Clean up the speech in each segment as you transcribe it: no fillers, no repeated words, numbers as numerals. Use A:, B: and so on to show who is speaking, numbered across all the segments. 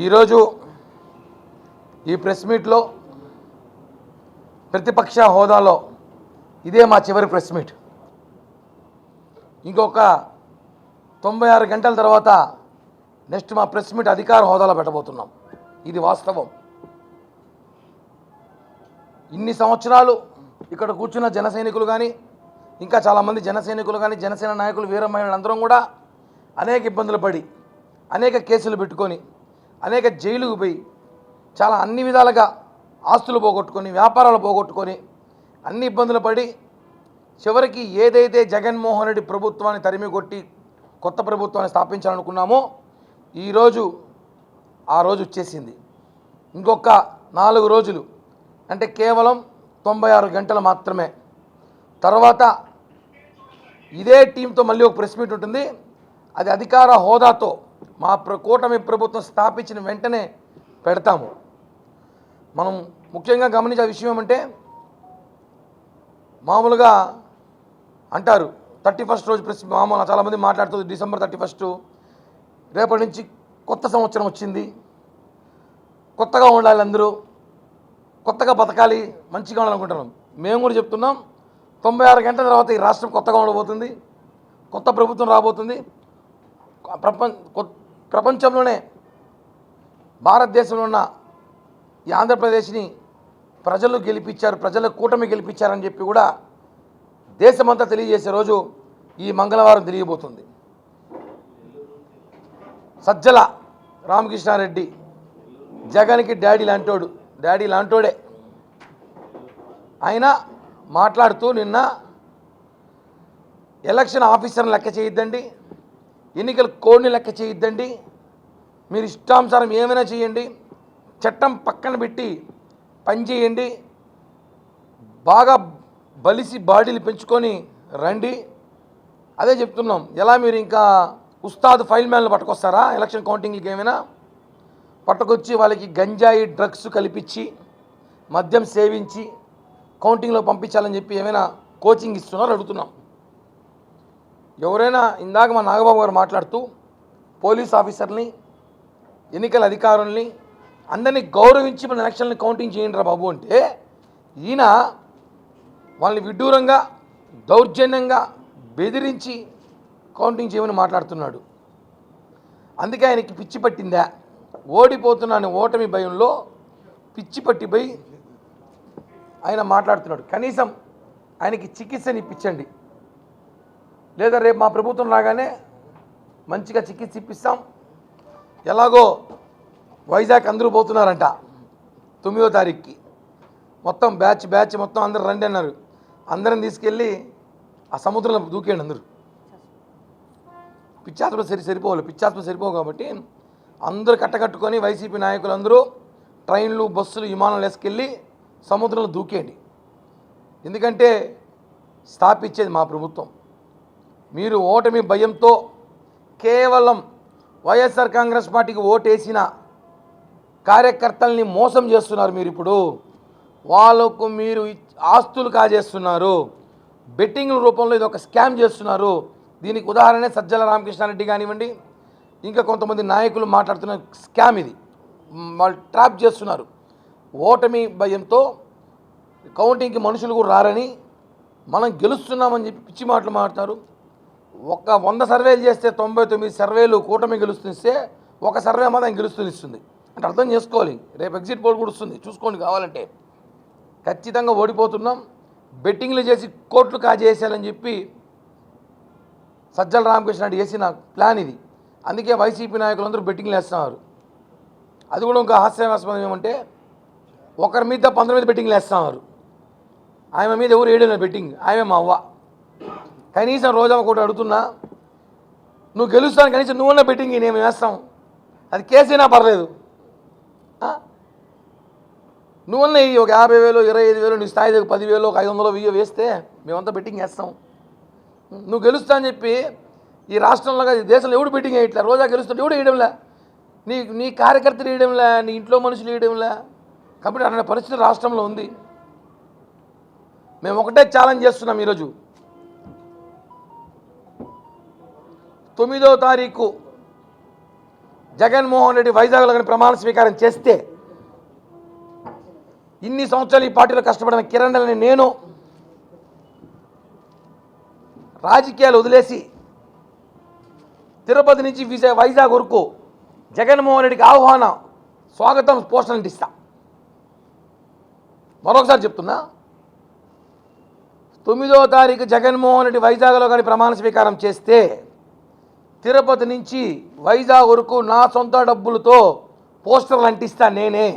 A: ఈరోజు ఈ ప్రెస్ మీట్లో ప్రతిపక్ష హోదాలో ఇదే మా చివరి ప్రెస్ మీట్. ఇంకొక 96 గంటల తర్వాత నెక్స్ట్ మా ప్రెస్ మీట్ అధికార హోదాలో పెట్టబోతున్నాం. ఇది వాస్తవం. ఇన్ని సంవత్సరాలు ఇక్కడ కూర్చున్న జన సైనికులు కానీ, ఇంకా చాలామంది జన సైనికులు కానీ, జనసేన నాయకులు, వీర మహిళలందరం కూడా అనేక ఇబ్బందులు పడి, అనేక కేసులు పెట్టుకొని, అనేక జైలుకు పోయి, చాలా అన్ని విధాలుగా ఆస్తులు పోగొట్టుకొని, వ్యాపారాలు పోగొట్టుకొని, అన్ని ఇబ్బందులు పడి చివరికి ఏదైతే జగన్మోహన్ రెడ్డి ప్రభుత్వాన్ని తరిమి కొట్టి కొత్త ప్రభుత్వాన్ని స్థాపించాలనుకున్నామో ఈరోజు ఆ రోజు వచ్చేసింది. ఇంకొక 4 రోజులు అంటే కేవలం 96 గంటలు మాత్రమే. తర్వాత ఇదే టీంతో మళ్ళీ ఒక ప్రెస్ మీట్ ఉంటుంది. అది అధికార హోదాతో మా కూటమి ప్రభుత్వం స్థాపించిన వెంటనే పెడతాము. మనం ముఖ్యంగా గమనించే విషయం ఏమంటే, మామూలుగా అంటారు 31st రోజు ప్రెస్ మామూలు చాలామంది మాట్లాడుతుంది డిసెంబర్ 31 రేపటి నుంచి కొత్త సంవత్సరం వచ్చింది, కొత్తగా ఉండాలి, అందరూ కొత్తగా బతకాలి, మంచిగా ఉండాలనుకుంటున్నాం. మేము కూడా చెప్తున్నాం 96 గంటల తర్వాత ఈ రాష్ట్రం కొత్తగా ఉండబోతుంది, కొత్త ప్రభుత్వం రాబోతుంది. ప్రపంచంలోనే భారతదేశంలో ఉన్న ఈ ఆంధ్రప్రదేశ్ని ప్రజలు గెలిపించారు, ప్రజల కూటమి గెలిపించారని చెప్పి కూడా దేశమంతా తెలియజేసే రోజు ఈ మంగళవారం తెలియబోతుంది. సజ్జల రామకృష్ణారెడ్డి జగన్కి డాడీ లాంటోడే. ఆయన మాట్లాడుతూ నిన్న ఎలక్షన్ ఆఫీసర్ని లెక్క చేయొద్దండి, ఎన్నికల కోడ్ని లెక్క చేయొద్దండి, మీరు ఇష్టానుసారం ఏమైనా చేయండి, చట్టం పక్కన పెట్టి పనిచేయండి, బాగా బలిసి బాడీలు పెంచుకొని రండి. అదే చెప్తున్నాం. ఎలా మీరు ఇంకా ఉస్తాద్ ఫైల్ మ్యాన్లు పట్టుకొస్తారా ఎలక్షన్ కౌంటింగ్కి? ఏమైనా పట్టుకొచ్చి వాళ్ళకి గంజాయి డ్రగ్స్ కల్పించి మద్యం సేవించి కౌంటింగ్లో పంపించాలని చెప్పి ఏమైనా కోచింగ్ ఇస్తున్నారో అడుగుతున్నాం. ఎవరైనా ఇందాక మా నాగబాబు గారు మాట్లాడుతూ పోలీస్ ఆఫీసర్ని, ఎన్నికల అధికారుల్ని అందరినీ గౌరవించి మన ఎలక్షన్లు కౌంటింగ్ చేయండి రా బాబు అంటే, ఈయన వాళ్ళని విడ్డూరంగా దౌర్జన్యంగా బెదిరించి కౌంటింగ్ చేయమని మాట్లాడుతున్నాడు. అందుకే ఆయనకి పిచ్చి పట్టిందా, ఓడిపోతున్నాను ఓటమి భయంలో పిచ్చి పట్టిపోయి ఆయన మాట్లాడుతున్నాడు. కనీసం ఆయనకి చికిత్సని ఇప్పించండి, లేదా రేపు మా ప్రభుత్వం రాగానే మంచిగా చికిత్స ఇప్పిస్తాం. ఎలాగో వైజాగ్ అందరూ పోతున్నారంట 9వ తారీఖుకి, మొత్తం బ్యాచ్ మొత్తం అందరు రండి అన్నారు. అందరం తీసుకెళ్ళి ఆ సముద్రంలో దూకేయండి అందరూ. పిచ్చాసుపత్రి సరిపోవు కాబట్టి అందరూ కట్టకట్టుకొని వైసీపీ నాయకులు అందరూ ట్రైన్లు, బస్సులు, విమానాలు వేసుకెళ్ళి సముద్రంలో దూకేయండి. ఎందుకంటే స్థాపించేది మా ప్రభుత్వం. మీరు ఓటమి భయంతో కేవలం వైఎస్ఆర్ కాంగ్రెస్ పార్టీకి ఓటేసిన కార్యకర్తల్ని మోసం చేస్తున్నారు. మీరు ఇప్పుడు వాళ్ళకు మీరు ఆస్తులు కాజేస్తున్నారు, బెట్టింగ్ల రూపంలో ఇది ఒక స్కామ్ చేస్తున్నారు. దీనికి ఉదాహరణ సజ్జల రామకృష్ణారెడ్డి కానివ్వండి, ఇంకా కొంతమంది నాయకులు మాట్లాడుతున్న స్కామ్ ఇది. వాళ్ళు ట్రాప్ చేస్తున్నారు. ఓటమి భయంతో కౌంటింగ్కి మనుషులు కూడా రారని, మనం గెలుస్తున్నామని చెప్పి పిచ్చి మాటలు మాట్లాడతారు. 100 సర్వేలు చేస్తే 99 సర్వేలు కూటమి గెలుస్తుంది, ఒక సర్వే మాత్రం గెలుస్తుంది అంటే అర్థం చేసుకోవాలి. రేపు ఎగ్జిట్ పోల్ కూడా వస్తుంది, చూసుకోండి కావాలంటే. ఖచ్చితంగా ఓడిపోతున్నాం, బెట్టింగ్లు చేసి కోట్లు కాజేసేయాలని చెప్పి సజ్జల రామకృష్ణారెడ్డి చేసిన ప్లాన్ ఇది. అందుకే వైసీపీ నాయకులందరూ బెట్టింగ్లు వేస్తున్నారు. అది కూడా ఇంకా హాస్యాస్పదం ఏమంటే, ఒకరి మీద 15 మీద బెట్టింగ్లు వేస్తున్నారు. ఆమె మీద ఎవరు వేయడం బెట్టింగ్, ఆమె మా అవ్వ. కనీసం రోజా ఒకటి అడుగుతున్నా, నువ్వు గెలుస్తాను కనీసం నువ్వున్న బెట్టింగ్ నేను వేస్తాం, అది కేసైనా పర్లేదు, నువ్వున్న ఒక 50,000 25,000 నీ స్థాయి 10,000 ఒక 500 1000 వేస్తే మేమంతా బెట్టింగ్ వేస్తాం. నువ్వు గెలుస్తా అని చెప్పి ఈ రాష్ట్రంలో దేశంలో ఎవడు బెట్టింగ్ వేయట్లే. రోజా గెలుస్తుంటే ఎవడు వేయడంలే, నీ కార్యకర్తలు వేయడంలే, నీ ఇంట్లో మనుషులు వేయడంలే. కాబట్టి అన్న పరిస్థితి రాష్ట్రంలో ఉంది. మేము ఒకటే ఛాలెంజ్ చేస్తున్నాం. ఈరోజు 9వ తారీఖు జగన్మోహన్ రెడ్డి వైజాగ్లో కానీ ప్రమాణ స్వీకారం చేస్తే ఇన్ని సంవత్సరాలు ఈ పార్టీలో కష్టపడిన కిరణ్ రెడ్డిని నేను రాజకీయాలు వదిలేసి తిరుపతి నుంచి వైజాగ్ వరకు జగన్మోహన్ రెడ్డికి ఆహ్వానం స్వాగతం పోస్టర్లు అంటిస్తా. మరొకసారి చెప్తున్నా, 9వ తారీఖు జగన్మోహన్ రెడ్డి వైజాగ్లో కానీ ప్రమాణ స్వీకారం చేస్తే తిరుపతి నుంచి వైజాగ్ వరకు నా సొంత డబ్బులతో పోస్టర్లు అంటిస్తా. నేనే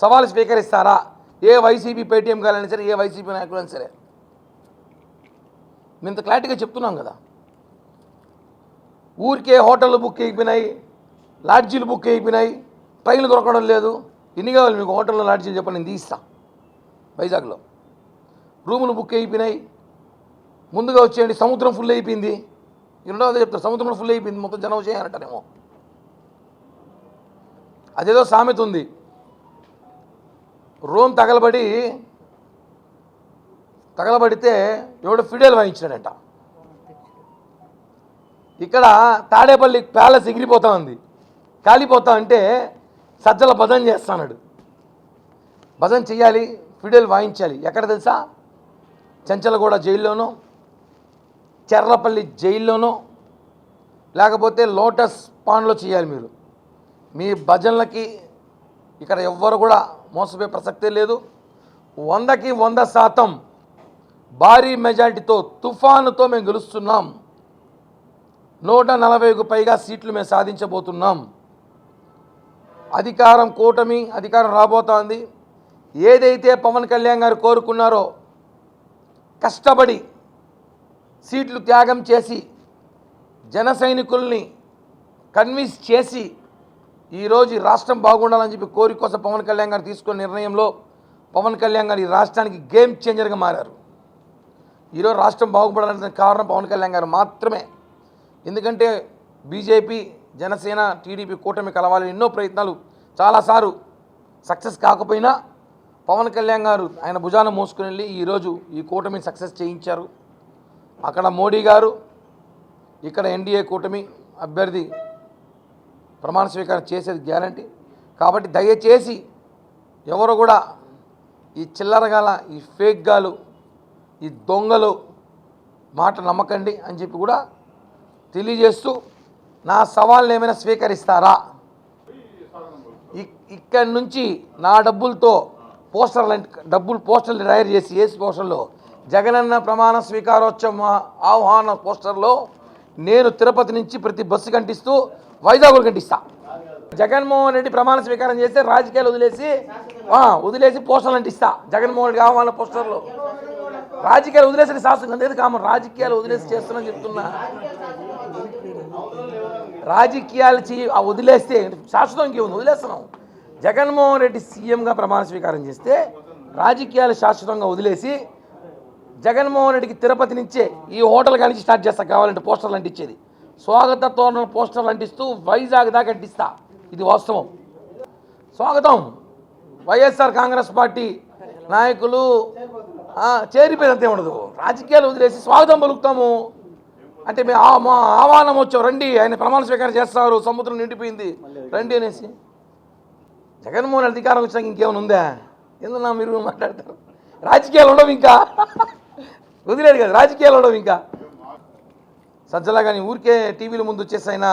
A: సవాలు స్వీకరిస్తారా? ఏ వైసీపీ పేటీఎం కాలైనా సరే, ఏ వైసీపీ నాయకులైనా సరే. మేము ఇంత క్లారిటీగా చెప్తున్నాం కదా. ఊరికే హోటళ్ళు బుక్ అయిపోయినాయి, లాడ్జీలు బుక్ అయిపోయినాయి, ట్రైన్లు దొరకడం లేదు. ఎన్ని కావాలి మీకు హోటల్లో, లాడ్జీలు చెప్పండి, నేను తీస్తా. వైజాగ్లో రూములు బుక్ అయిపోయినాయి, ముందుగా వచ్చేయండి. సముద్రం ఫుల్ అయిపోయింది. రెండో అదే చెప్తారు, సముద్రం ఫుల్ అయిపోయింది, మొత్తం జనం చేయాలంటారేమో. అదేదో సామెత ఉంది, రోమ్ తగలబడితే ఎవడో ఫిడేలు వాయించాడంట. ఇక్కడ తాడేపల్లి ప్యాలెస్ ఎగిరిపోతా ఉంది, కాలిపోతా అంటే సజ్జల భజన చేస్తున్నాడు. భజన చెయ్యాలి, ఫిడేలు వాయించాలి. ఎక్కడ తెలుసా? చెంచలగూడ జైల్లోనో, చెర్లపల్లి జైల్లోనో, లేకపోతే లోటస్ పాండ్లో చేయాలి. మీరు మీ భజనలకి ఇక్కడ ఎవ్వరు కూడా మోసపోయే ప్రసక్తే లేదు. 100కి 100% భారీ మెజార్టీతో తుఫానుతో మేము గెలుస్తున్నాం. 140కు పైగా సీట్లు మేము సాధించబోతున్నాం. అధికారం, కూటమి అధికారం రాబోతోంది. ఏదైతే పవన్ కళ్యాణ్ గారు కోరుకున్నారో, కష్టపడి సీట్లు త్యాగం చేసి జన సైనికుల్ని కన్విన్స్ చేసి ఈరోజు రాష్ట్రం బాగుండాలని చెప్పి కోరిక కోసం పవన్ కళ్యాణ్ గారు తీసుకున్న నిర్ణయంలో పవన్ కళ్యాణ్ గారు ఈ రాష్ట్రానికి గేమ్ చేంజర్గా మారారు. ఈరోజు రాష్ట్రం బాగుపడాలంటే కారణం పవన్ కళ్యాణ్ గారు మాత్రమే. ఎందుకంటే బీజేపీ, జనసేన, టీడీపీ కూటమి కలవాలని ఎన్నో ప్రయత్నాలు చాలాసార్లు సక్సెస్ కాకపోయినా పవన్ కళ్యాణ్ గారు ఆయన భుజాన మోసుకుని వెళ్ళి ఈరోజు ఈ కూటమిని సక్సెస్ చేయించారు. అక్కడ మోడీ గారు, ఇక్కడ ఎన్డీఏ కూటమి అభ్యర్థి ప్రమాణ స్వీకారం చేసేది గ్యారంటీ. కాబట్టి దయచేసి ఎవరు కూడా ఈ చిల్లరగాల, ఈ ఫేక్ గాలు, ఈ దొంగలు మాట నమ్మకండి అని చెప్పి కూడా తెలియజేస్తూ, నా సవాళ్ళని ఏమైనా స్వీకరిస్తారా? ఇక్కడి నుంచి నా డబ్బులతో పోస్టర్లు తయారు చేసి ఏసీ పోస్టర్లో జగనన్న ప్రమాణ స్వీకారోత్సవం ఆహ్వాన పోస్టర్లో నేను తిరుపతి నుంచి ప్రతి బస్సు కంటిస్తూ వైజాగ్ కంటిస్తా. జగన్మోహన్ రెడ్డి ప్రమాణ స్వీకారం చేస్తే రాజకీయాలు వదిలేసి పోస్టర్లు అంటిస్తా. జగన్మోహన్ రెడ్డి ఆహ్వాన పోస్టర్లో రాజకీయాలు వదిలేసి శాస్త్రం లేదు కామ, రాజకీయాలు వదిలేసి చేస్తున్నా చెప్తున్నా. రాజకీయాలు వదిలేస్తే శాశ్వతం ఇంకేముంది, వదిలేస్తున్నాం. జగన్మోహన్ రెడ్డి సీఎంగా ప్రమాణ స్వీకారం చేస్తే రాజకీయాలు శాశ్వతంగా వదిలేసి జగన్మోహన్ రెడ్డికి తిరుపతి నుంచే ఈ హోటల్ కానించి స్టార్ట్ చేస్తా. కావాలంటే పోస్టర్లు అంటించేది, స్వాగత తోరణ పోస్టర్లు అంటిస్తూ వైజాగ్ దాకా అంటిస్తా. ఇది వాస్తవం. స్వాగతం. వైఎస్ఆర్ కాంగ్రెస్ పార్టీ నాయకులు చేరిపోయినంతే ఉండదు. రాజకీయాలు వదిలేసి స్వాగతం పలుకుతాము అంటే మేము మా ఆహ్వానం వచ్చాం, రండి, ఆయన ప్రమాణ స్వీకారం చేస్తారు, సముద్రం నిండిపోయింది రండి అనేసి. జగన్మోహన్ అధికారం వచ్చినాక ఇంకేమైనా ఉందా? ఎందున్నా మీరు మాట్లాడతారు? రాజకీయాలు ఉండవు ఇంకా, వదిలేదు కదా, రాజకీయాలు ఉండవు ఇంకా. సజ్జలా కానీ ఊరికే టీవీల ముందు వచ్చేసి అయినా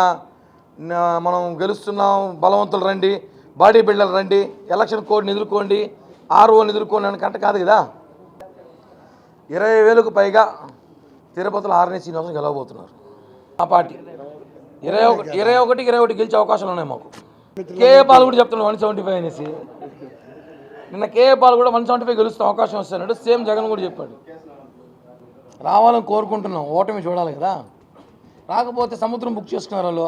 A: మనం గెలుస్తున్నాం, బలవంతులు రండి, బాడీ బిల్డర్లు రండి, ఎలక్షన్ కోడ్ని ఎదుర్కోండి, ఆర్ఓని ఎదుర్కోండి అని కంట కాదు కదా. 20,000కు పైగా తిరుపతిలో ఆర్ఎన్ఏ శ్రీనివాసం గెలవబోతున్నారు. ఆ పార్టీ 21 గెలిచే అవకాశాలు ఉన్నాయి మాకు. కేఏ పాల్ కూడా చెప్తున్నాడు 175 అనేసి. నిన్న కేఏ పాల్ కూడా 175 గెలుస్తాం, అవకాశం వస్తాడు. సేమ్ జగన్ కూడా చెప్పాడు. రావాలని కోరుకుంటున్నాం, ఓటమి చూడాలి కదా. రాకపోతే సముద్రం బుక్ చేసుకున్నారు వాళ్ళు,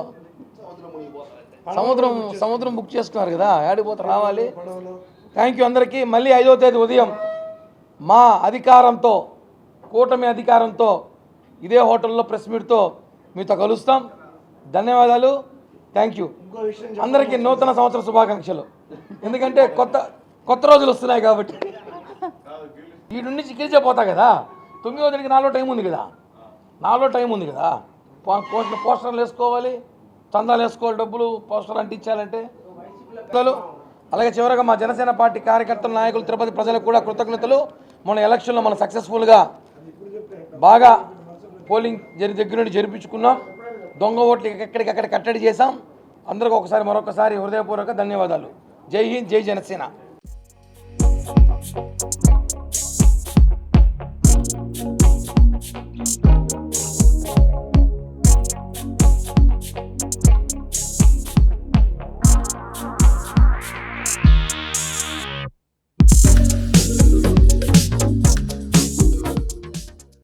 A: సముద్రం బుక్ చేసుకున్నారు కదా, ఏడిపోతే రావాలి. థ్యాంక్ యూ అందరికీ. మళ్ళీ 5వ తేదీ ఉదయం మా అధికారంతో, కూటమి అధికారంతో ఇదే హోటల్లో ప్రెస్ మీట్తో మీతో కలుస్తాం. ధన్యవాదాలు, థ్యాంక్ యూ అందరికీ. నూతన సంవత్సర శుభాకాంక్షలు. ఎందుకంటే కొత్త రోజులు వస్తున్నాయి కాబట్టి. వీటి నుంచి గెలిచిపోతా కదా. 9వ తేదీకి నాలో టైం ఉంది కదా, పోస్టర్లు వేసుకోవాలి, చందాలు వేసుకోవాలి, డబ్బులు పోస్టర్ అంటించాలంటే. అలాగే చివరగా మా జనసేన పార్టీ కార్యకర్తల నాయకులు తిరుపతి ప్రజలకు కూడా కృతజ్ఞతలు. మన ఎలక్షన్లో మనం సక్సెస్ఫుల్గా బాగా పోలింగ్ దగ్గర నుండి జరిపించుకున్నాం. దొంగ ఓట్లు ఎక్కడికక్కడ కట్టడి చేశాం. అందరికీ మరొకసారి హృదయపూర్వక ధన్యవాదాలు. జై హింద్, జై జనసేన.